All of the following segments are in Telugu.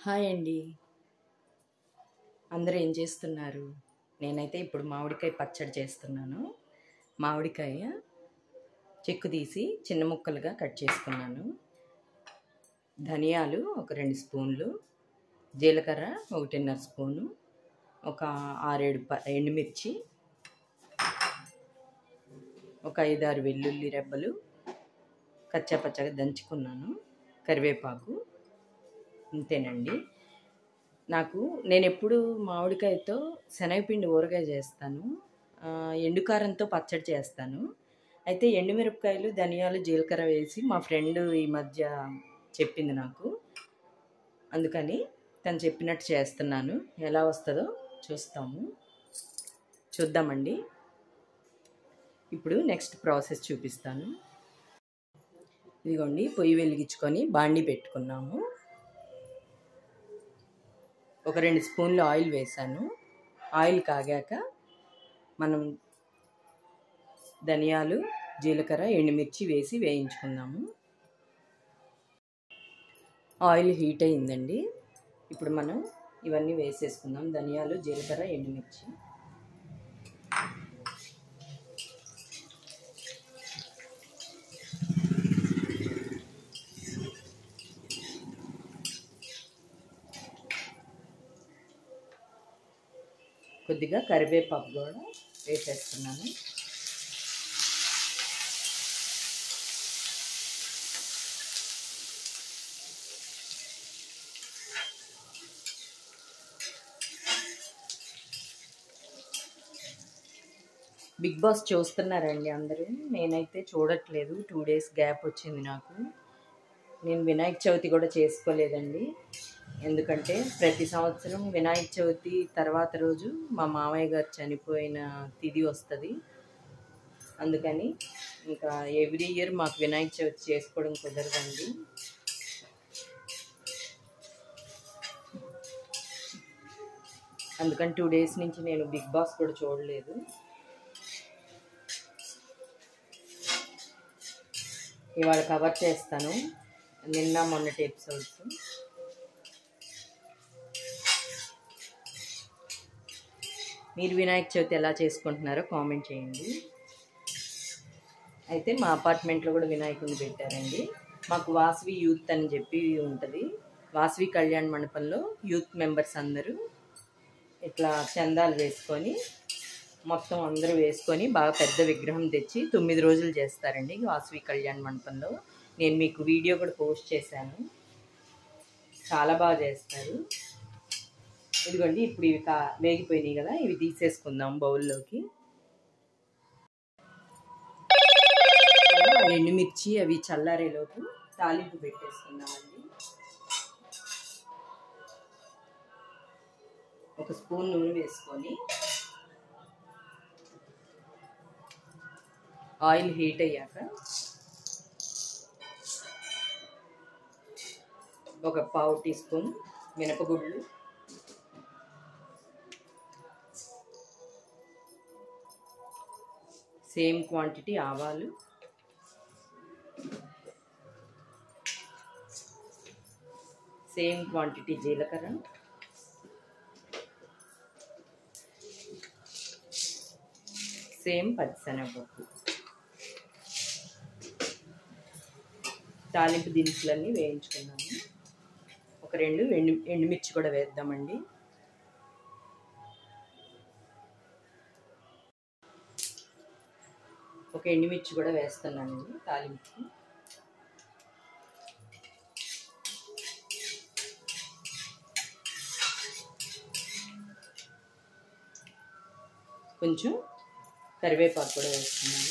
హాయ్ అండి. అందరూ ఏం చేస్తున్నారు? నేనైతే ఇప్పుడు మామిడికాయ పచ్చడి చేస్తున్నాను. మామిడికాయ చెక్కు తీసి చిన్న ముక్కలుగా కట్ చేసుకున్నాను. ధనియాలు ఒక 2 స్పూన్లు, జీలకర్ర 1.5 స్పూను, ఒక 6, 7 ఎండుమిర్చి, ఒక 5, 6 వెల్లుల్లి రెబ్బలు కచ్చాపచ్చాగా దంచుకున్నాను, కరివేపాకు. ఇంతేనండి. నేనెప్పుడు మామిడికాయతో శనగపిండి ఊరగాయ చేస్తాను. ఎండుకారంతో పచ్చడి చేస్తాను. అయితే ఎండుమిరపకాయలు, ధనియాలు, జీలకర్ర వేసి మా ఫ్రెండ్ ఈ మధ్య చెప్పింది నాకు. అందుకని తను చెప్పినట్టు చేస్తున్నాను. ఎలా వస్తుందో చూద్దామండి. ఇప్పుడు నెక్స్ట్ ప్రాసెస్ చూపిస్తాను. ఇదిగోండి, పొయ్యి వెలిగించుకొని బాండీ పెట్టుకున్నాము. ఒక 2 స్పూన్లు ఆయిల్ వేసాను. ఆయిల్ కాగాక మనం ధనియాలు, జీలకర్ర, ఎండుమిర్చి వేసి వేయించుకుందాము. ఆయిల్ హీట్ అయిందండి. ఇప్పుడు మనం ఇవన్నీ వేసేసుకుందాం. ధనియాలు, జీలకర్ర, ఎండుమిర్చి. కొద్దిగా కరివేపాకు కూడా వేసేస్తున్నాను. బిగ్ బాస్ చూస్తున్నారండి అందరూ. నేనైతే చూడట్లేదు. 2 డేస్ గ్యాప్ వచ్చింది నాకు. నేను వినాయక చవితి కూడా చేసుకోలేదండి. ఎందుకంటే ప్రతి సంవత్సరం వినాయక చవితి తర్వాత రోజు మా మామయ్య గారు చనిపోయిన తిథి వస్తుంది. అందుకని ఇంకా ఎవ్రీ ఇయర్ మాకు వినాయక చవితి చేసుకోవడం కుదరదండి. అందుకని 2 డేస్ నుంచి నేను బిగ్ బాస్ కూడా చూడలేదు. ఇవాళ కవర్ చేస్తాను నిన్న మొన్నటి ఎపిసోడ్స్. మీరు వినాయక చవితి ఎలా చేసుకుంటున్నారో కామెంట్ చేయండి. అయితే మా అపార్ట్మెంట్లో కూడా వినాయకుడిని పెట్టారండి. మాకు వాసవి యూత్ అని చెప్పి ఉంటుంది. వాసవి కళ్యాణ మండపంలో యూత్ మెంబర్స్ అందరూ ఇట్లా చందాలు వేసుకొని మొత్తం అందరూ వేసుకొని బాగా పెద్ద విగ్రహం తెచ్చి 9 రోజులు చేస్తారండి వాసవి కళ్యాణ మండపంలో. నేను మీకు వీడియో కూడా పోస్ట్ చేశాను. చాలా బాగా చేస్తారు. ఇదిగోండి, ఇప్పుడు ఇవి వేగిపోయినాయి కదా, ఇవి తీసేసుకుందాం బౌల్లోకి. ఎండుమిర్చి అవి చల్లారేలోపు తాలింపు పెట్టేసుకుందామండి. ఒక స్పూన్ నూనె వేసుకొని ఆయిల్ హీట్ అయ్యాక ఒక 1/2 టీ స్పూన్ మినపగుళ్ళు, సేమ్ క్వాంటిటీ ఆవాలు, సేమ్ క్వాంటిటీ జీలకర్ర, సేమ్ పచ్చిశనగపప్పు. తాలింపు దినుసులన్నీ వేయించుకున్నాము. ఒక 2 ఎండుమిర్చి కూడా వేద్దామండి. ఒక ఎండుమిర్చి కూడా వేస్తున్నానండి తాలింపుకి. కొంచెం కరివేపాకు కూడా వేస్తున్నాను.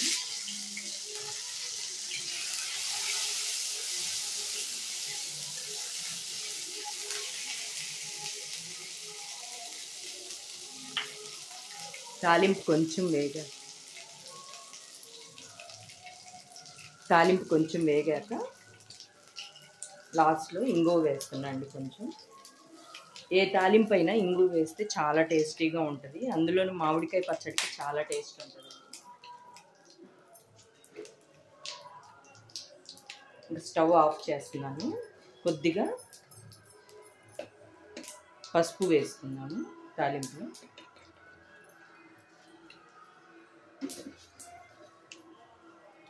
తాలింపు కొంచెం వేగాక లాస్ట్లో ఇంగువ వేస్తున్నాండి. కొంచెం ఏ తాలింపు అయినా ఇంగువ వేస్తే చాలా టేస్టీగా ఉంటుంది. అందులోనూ మామిడికాయ పచ్చడికి చాలా టేస్ట్ ఉంటుంది. ఇంకా స్టవ్ ఆఫ్ చేస్తున్నాను. కొద్దిగా పసుపు వేసుకున్నాము తాలింపులో.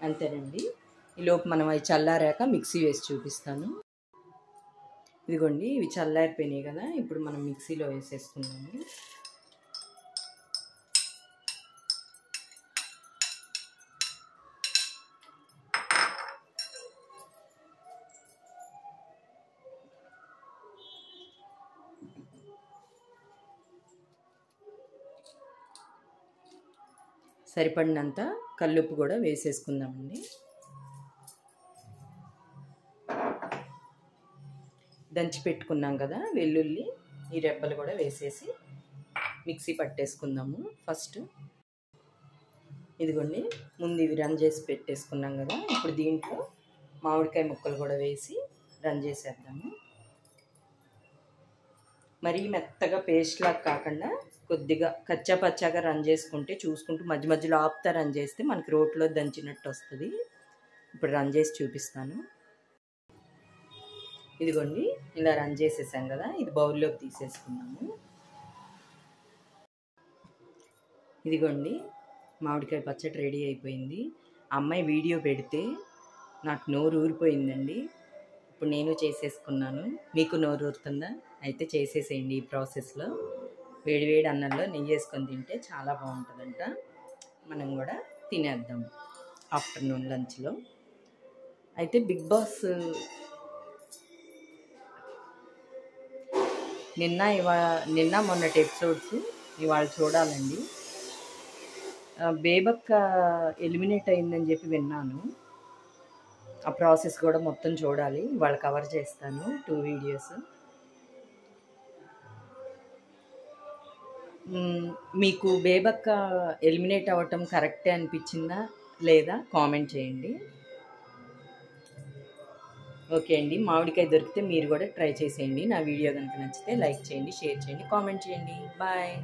అంతేనండి. ఈలోపు మనం అవి చల్లారాక మిక్సీ వేసి చూపిస్తాను. ఇదిగోండి, ఇవి చల్లారిపోయినాయి కదా, ఇప్పుడు మనం మిక్సీలో వేసేసుకున్నాము. సరిపడినంత కల్లుప్పు కూడా వేసేసుకుందామండి. దంచి పెట్టుకున్నాం కదా వెల్లుల్లి, ఈ రెబ్బలు కూడా వేసేసి మిక్సీ పట్టేసుకుందాము. ఫస్ట్ ఇదిగోండి, ముందు ఇవి రన్ చేసి పెట్టేసుకున్నాం కదా, ఇప్పుడు దీంట్లో మామిడికాయ ముక్కలు కూడా వేసి రన్ చేసేద్దాము. మరీ మెత్తగా పేస్ట్లా కాకుండా కొద్దిగా కచ్చా పచ్చాగా రన్ చేసుకుంటే, చూసుకుంటూ మధ్య మధ్యలో ఆపుతా రన్ చేస్తే మనకి రోట్లో దంచినట్టు వస్తుంది. ఇప్పుడు రన్ చేసి చూపిస్తాను. ఇదిగోండి, ఇలా రన్ చేసేసాం కదా, ఇది బౌల్లోకి తీసేసుకున్నాము. ఇదిగోండి, మామిడికాయ పచ్చడి రెడీ అయిపోయింది. అమ్మాయి వీడియో పెడితే నాకు నోరు ఊరిపోయిందండి. ఇప్పుడు నేను చేసేసుకున్నాను. మీకు నోరు ఊరుతుందా? అయితే చేసేసేయండి. ఈ ప్రాసెస్లో వేడివేడి అన్నంలో నెయ్యి వేసుకొని తింటే చాలా బాగుంటుందంట. మనం కూడా తినేద్దాం ఆఫ్టర్నూన్ లంచ్లో. అయితే బిగ్ బాస్ నిన్న మొన్నటి ఎపిసోడ్స్ ఇవాళ చూడాలండి. బేబక్క ఎలిమినేట్ అయిందని చెప్పి విన్నాను. ఆ ప్రాసెస్ కూడా మొత్తం చూడాలి. ఇవాళ కవర్ చేస్తాను 2 వీడియోస్. మీకు బేబక్క ఎలిమినేట్ అవ్వటం కరెక్టే అనిపించిందా లేదా కామెంట్ చేయండి. ఓకే అండి, మామిడికాయ దొరికితే మీరు కూడా ట్రై చేసేయండి. నా వీడియో కనుక నచ్చితే లైక్ చేయండి, షేర్ చేయండి, కామెంట్ చేయండి. బాయ్.